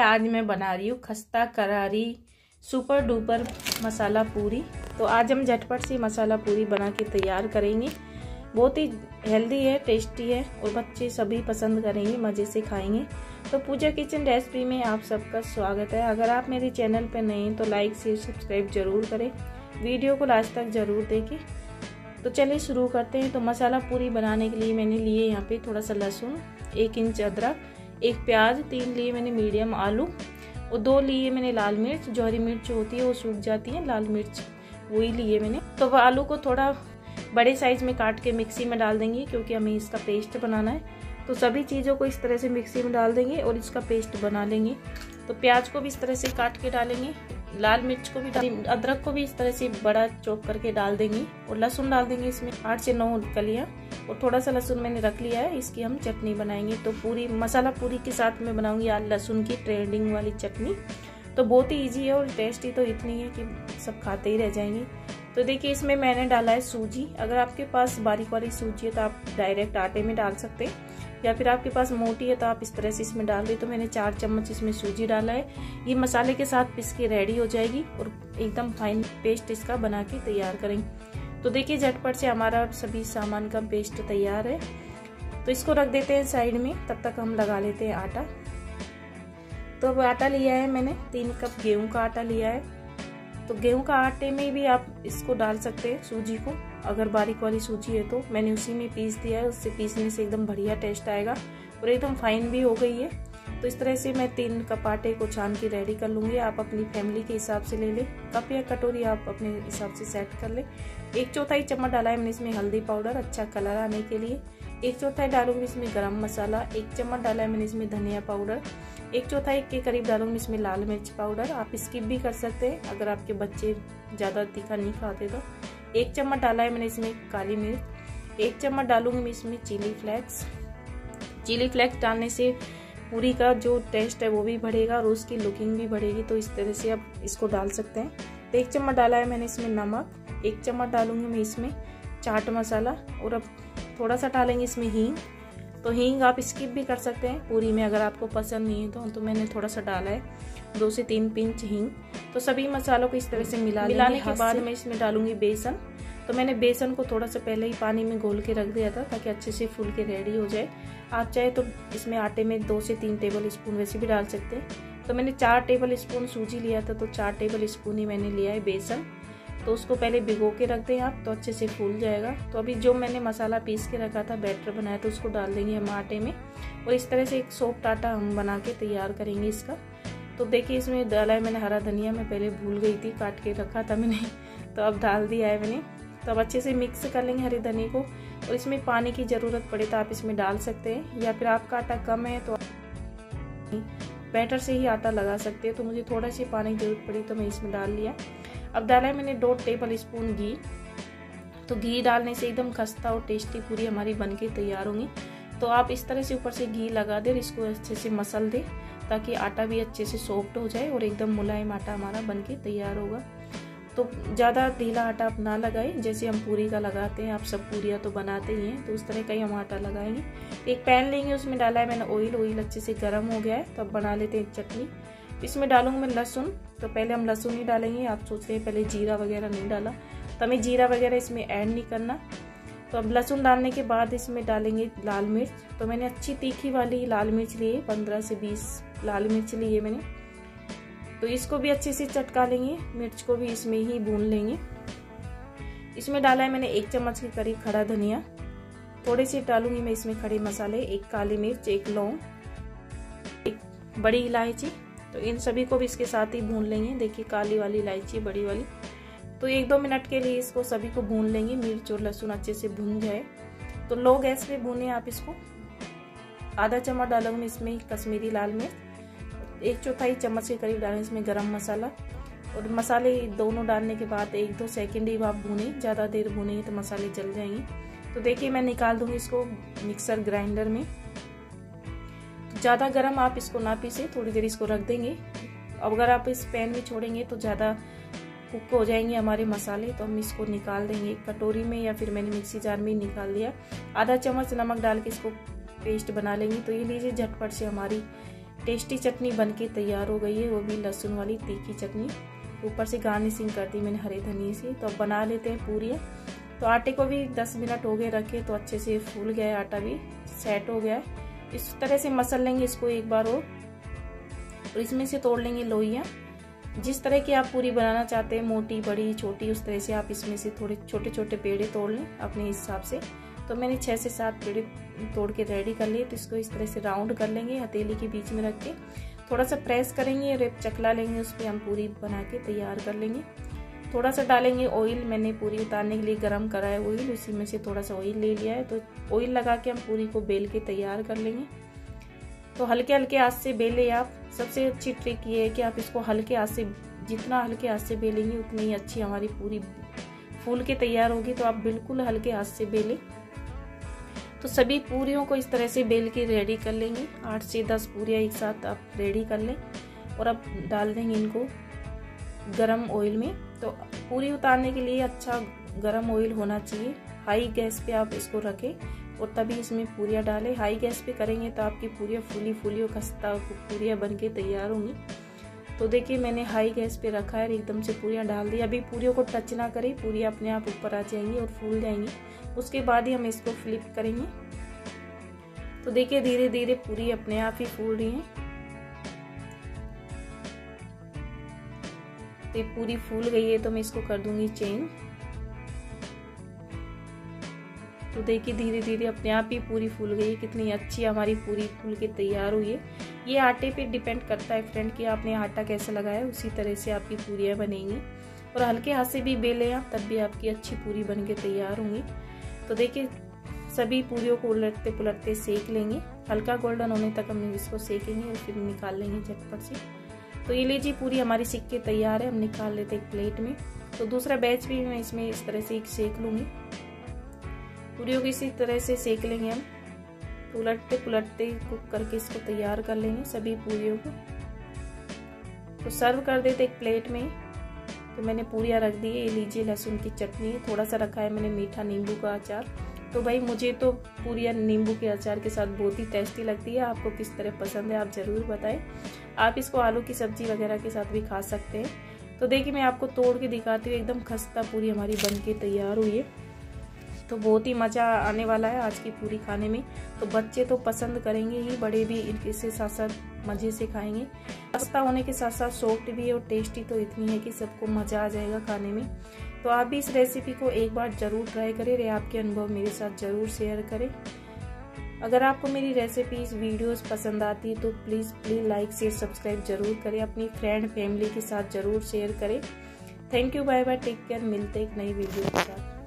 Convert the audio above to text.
आज मैं बना रही हूँ खस्ता करारी सुपर डुपर मसाला पूरी। तो आज हम झटपट सी मसाला पूरी बना के तैयार करेंगे। बहुत ही हेल्दी है, टेस्टी है और बच्चे सभी पसंद करेंगे, मज़े से खाएंगे। तो पूजा किचन रेसिपी में आप सबका स्वागत है। अगर आप मेरे चैनल पर नए हैं तो लाइक शेयर सब्सक्राइब जरूर करें, वीडियो को लास्ट तक जरूर देखें। तो चलिए शुरू करते हैं। तो मसाला पूरी बनाने के लिए मैंने लिए यहाँ पे थोड़ा सा लहसुन, 1 इंच अदरक, 1 प्याज, 3 लिए मैंने मीडियम आलू और 2 लिए मैंने लाल मिर्च। जो हरी मिर्च होती है वो सूख जाती है, लाल मिर्च वही लिए मैंने। तो आलू को थोड़ा बड़े साइज में काट के मिक्सी में डाल देंगे क्योंकि हमें इसका पेस्ट बनाना है। तो सभी चीज़ों को इस तरह से मिक्सी में डाल देंगे और इसका पेस्ट बना लेंगे। तो प्याज को भी इस तरह से काट के डालेंगे, लाल मिर्च को भी अदरक को भी इस तरह से बड़ा चॉप करके डाल देंगे और लहसुन डाल देंगे इसमें 8 से 9 कलियां और थोड़ा सा लहसुन मैंने रख लिया है। इसकी हम चटनी बनाएंगे। तो पूरी मसाला पूरी के साथ में बनाऊंगी आज लहसुन की ट्रेंडिंग वाली चटनी। तो बहुत ही इजी है और टेस्टी तो इतनी है कि सब खाते ही रह जाएंगे। तो देखिए इसमें मैंने डाला है सूजी। अगर आपके पास बारीक वाली सूजी है तो आप डायरेक्ट आटे में डाल सकते हैं, या फिर आपके पास मोटी है तो आप इस तरह से इसमें डाल दें। तो मैंने 4 चम्मच इसमें सूजी डाला है। ये मसाले के साथ पिस के रेडी हो जाएगी और एकदम फाइन पेस्ट इसका बना के तैयार करेंगे। तो देखिए झटपट से हमारा सभी सामान का पेस्ट तैयार है। तो इसको रख देते हैं साइड में, तब तक हम लगा लेते हैं आटा। तो अब आटा लिया है मैंने, 3 कप गेहूं का आटा लिया है। तो गेहूं का आटे में भी आप इसको डाल सकते हैं सूजी को, अगर बारीक वाली सूजी है तो। मैंने उसी में पीस दिया है, उससे पीसने से एकदम बढ़िया टेस्ट आएगा और एकदम फाइन भी हो गई है। तो इस तरह से मैं 3 कप आटे को छान के रेडी कर लूंगी। आप अपनी फैमिली के हिसाब से ले लें, कप या कटोरी आप अपने हिसाब से सेट कर ले। 1/4 चम्मच डाला है मैंने इसमें हल्दी पाउडर, अच्छा कलर आने के लिए। 1/4 डालूंगी इसमें गरम मसाला। 1 चम्मच डाला है मैंने इसमें धनिया पाउडर। 1/4 के करीब डालूंगी इसमें लाल मिर्च पाउडर। आप स्किप भी कर सकते हैं अगर आपके बच्चे ज्यादा तीखा नहीं खाते तो। 1 चम्मच डाला है मैंने इसमें काली मिर्च। 1 चम्मच डालूंगी मैं इसमें चिली फ्लेक्स। चिली फ्लेक्स डालने से पूरी का जो टेस्ट है वो भी बढ़ेगा और उसकी लुकिंग भी बढ़ेगी। तो इस तरह से आप इसको डाल सकते हैं। तो 1 चम्मच डाला है मैंने इसमें नमक। 1 चम्मच डालूंगी मैं इसमें चाट मसाला और अब थोड़ा सा डालेंगे इसमें हींग। तो हींग आप स्किप भी कर सकते हैं पूरी में अगर आपको पसंद नहीं है तो मैंने थोड़ा सा डाला है, 2 से 3 पिंच हींग। तो सभी मसालों को इस तरह से मिलाने के बाद मैं इसमें डालूंगी बेसन। तो मैंने बेसन को थोड़ा सा पहले ही पानी में घोल के रख दिया था ताकि अच्छे से फूल के रेडी हो जाए। आप चाहे तो इसमें आटे में 2 से 3 टेबल स्पून वैसे भी डाल सकते हैं। तो मैंने 4 टेबल स्पून सूजी लिया था, तो 4 टेबल स्पून ही मैंने लिया है बेसन। तो उसको पहले भिगो के रख दें आप, तो अच्छे से फूल जाएगा। तो अभी जो मैंने मसाला पीस के रखा था, बैटर बनाया था, उसको डाल देंगे हम आटे में और इस तरह से एक सॉफ्ट आटा हम बना के तैयार करेंगे इसका। तो देखिए इसमें डाला है मैंने हरा धनिया, मैं पहले भूल गई थी, काट के रखा था मैंने, तो अब डाल दिया है मैंने। तो अब अच्छे से मिक्स कर लेंगे हरे धनिया को और इसमें पानी की ज़रूरत पड़े तो आप इसमें डाल सकते हैं, या फिर आपका आटा कम है तो बैटर से ही आटा लगा सकते हैं। तो मुझे थोड़ा सी पानी की जरूरत पड़ी तो मैं इसमें डाल लिया। अब डाला है मैंने 2 टेबल स्पून घी। तो घी डालने से एकदम खस्ता और टेस्टी पूरी हमारी बनके तैयार होंगी। तो आप इस तरह से ऊपर से घी लगा दें, इसको अच्छे से मसल दें ताकि आटा भी अच्छे से सॉफ्ट हो जाए और एकदम मुलायम आटा हमारा बनके तैयार होगा। तो ज़्यादा ढीला आटा आप ना लगाएं, जैसे हम पूरी का लगाते हैं, आप सब पूरियाँ तो बनाते ही हैं, तो उस तरह का ही हम आटा लगाएंगे। एक पैन लेंगे, उसमें डाला है मैंने ऑयल अच्छे से गर्म हो गया है। तो अब बना लेते हैं चटनी। इसमें डालूंगी मैं लहसुन। तो पहले हम लहसुन ही डालेंगे, आप सोचते हैं पहले जीरा वगैरह नहीं डाला, तो हमें जीरा वगैरह इसमें ऐड नहीं करना। तो अब लहसुन डालने के बाद इसमें डालेंगे लाल मिर्च। तो मैंने अच्छी तीखी वाली लाल मिर्च ली है, 15 से 20 लाल मिर्च ली है मैंने। तो इसको भी अच्छे से चटका लेंगे, मिर्च को भी इसमें ही भून लेंगे। इसमें डाला है मैंने 1 चम्मच के करीब खड़ा धनिया। थोड़े से डालूंगी मैं इसमें खड़े मसाले, 1 काली मिर्च, 1 लौंग, 1 बड़ी इलायची। तो इन सभी को भी इसके साथ ही भून लेंगे। देखिए काली वाली इलायची, बड़ी वाली। तो 1-2 मिनट के लिए इसको सभी को भून लेंगे, मिर्च और लहसुन अच्छे से भून जाए। तो लो गैस पे भूने आप इसको। आधा चम्मच डालूंगी इसमें कश्मीरी लाल मिर्च, 1/4 चम्मच के करीब डालें इसमें गरम मसाला। और मसाले दोनों डालने के बाद 1-2 सेकंड ही आप भूने, ज़्यादा देर भूनेंगे तो मसाले जल जाएंगे। तो देखिए मैं निकाल दूंगी इसको मिक्सर ग्राइंडर में। तो ज़्यादा गर्म आप इसको ना पीसे, थोड़ी देर इसको रख देंगे। अब अगर आप इस पैन में छोड़ेंगे तो ज़्यादा कुक हो जाएंगे हमारे मसाले। तो हम इसको निकाल देंगे कटोरी में, या फिर मैंने मिक्सी जार में निकाल दिया। आधा चम्मच नमक डाल के इसको पेस्ट बना लेंगे। तो ये लीजिए झटपट से हमारी टेस्टी चटनी बनके तैयार हो गई है, वो भी लहसुन वाली तीखी चटनी। ऊपर से गार्निशिंग कर दी मैंने हरे धनिये से। तो अब बना लेते हैं पूरियाँ। तो आटे को भी 10 मिनट हो गए रखे, तो अच्छे से फूल गया है, आटा भी सेट हो गया है। इस तरह से मसल लेंगे इसको एक बार और इसमें से तोड़ लेंगे लोइयाँ। जिस तरह की आप पूरी बनाना चाहते हैं, मोटी बड़ी छोटी, उस तरह से आप इसमें से थोड़े छोटे छोटे पेड़े तोड़ लें अपने हिसाब से। तो मैंने 6 से 7 पेड़े तोड़ के रेडी कर लिए। तो इसको इस तरह से राउंड कर लेंगे, हथेली के बीच में रख के थोड़ा सा प्रेस करेंगे और एक चकला लेंगे, उस पर हम पूरी बना के तैयार कर लेंगे। थोड़ा सा डालेंगे ऑयल, मैंने पूरी उतारने के लिए गरम करा है ऑयल, उसी में से थोड़ा सा ऑयल ले लिया है। तो ऑयल लगा के हम पूरी को बेल के तैयार कर लेंगे। तो हल्के हल्के हाथ से बेले आप। सबसे अच्छी ट्रिक ये है कि आप इसको हल्के हाथ से, जितना हल्के हाथ से बेलेंगे उतनी ही अच्छी हमारी पूरी फूल के तैयार होगी। तो आप बिल्कुल हल्के हाथ से बेलें। तो सभी पूरियों को इस तरह से बेल के रेडी कर लेंगे। 8 से 10 पूरियाँ एक साथ आप रेडी कर लें और अब डाल देंगे इनको गरम ऑयल में। तो पूरी उतारने के लिए अच्छा गरम ऑयल होना चाहिए। हाई गैस पे आप इसको रखें और तभी इसमें पूरियाँ डालें। हाई गैस पे करेंगे तो आपकी पूरियाँ फूली फूली और खस्ता पूरियाँ बनके तैयार होंगी। तो देखिए मैंने हाई गैस पे रखा है, एकदम से पूरियाँ डाल दी। अभी पूरियों को टच ना करें, पूरियाँ अपने आप ऊपर आ जाएंगी और फूल जाएंगी। उसके बाद ही हम इसको फ्लिप करेंगे। तो देखिए धीरे धीरे पूरी अपने आप ही फूल रही है। तो पूरी फूल गई है तो मैं इसको कर दूंगी चेंज। तो देखिए धीरे धीरे अपने आप ही पूरी फूल गई है। कितनी अच्छी हमारी पूरी फूल के तैयार हुई है। ये आटे पे डिपेंड करता है फ्रेंड कि आपने आटा कैसे लगाया, उसी तरह से आपकी पूरियाँ बनेंगी। और हल्के हाथ से भी बेलें आप, तब भी आपकी अच्छी पूरी बन के तैयार होंगी। तो देखिए सभी पूरियों को उलटते पुलटते सेक लेंगे। हल्का गोल्डन होने तक हम इसको सेकेंगे और फिर निकाल लेंगे झटपट से। तो ये लीजिए पूरी हमारी सिक के तैयार है। हम निकाल लेते एक प्लेट में। तो दूसरा बैच भी मैं इसमें इस तरह से सेक लूँगी। पूरियों को इसी तरह से सेक लेंगे हम, उलटते पुलटते कुक करके इसको तैयार कर लेंगे सभी पूरियों को। तो सर्व कर देते एक प्लेट में। तो मैंने पूरियाँ रख दी है। ये लीजिए लहसुन की चटनी है, थोड़ा सा रखा है मैंने मीठा नींबू का अचार। तो भाई मुझे तो पूरियाँ नींबू के अचार के साथ बहुत ही टेस्टी लगती है। आपको किस तरह पसंद है आप ज़रूर बताएं। आप इसको आलू की सब्जी वगैरह के साथ भी खा सकते हैं। तो देखिए मैं आपको तोड़ के दिखाती हूँ, एकदम खस्ता पूरी हमारी बन के तैयार हुई है। तो बहुत ही मज़ा आने वाला है आज की पूरी खाने में। तो बच्चे तो पसंद करेंगे ही, बड़े भी इनके साथ साथ मज़े से खाएंगे। खस्ता होने के साथ साथ सॉफ्ट भी है और टेस्टी तो इतनी है कि सबको मज़ा आ जाएगा खाने में। तो आप भी इस रेसिपी को एक बार ज़रूर ट्राई करें और आपके अनुभव मेरे साथ ज़रूर शेयर करें। अगर आपको मेरी रेसिपीज़ वीडियोस पसंद आती है तो प्लीज़ लाइक शेयर सब्सक्राइब जरूर करें। अपनी फ्रेंड फैमिली के साथ ज़रूर शेयर करें। Thank you, bye bye, take care. मिलते एक नई वीडियो के साथ।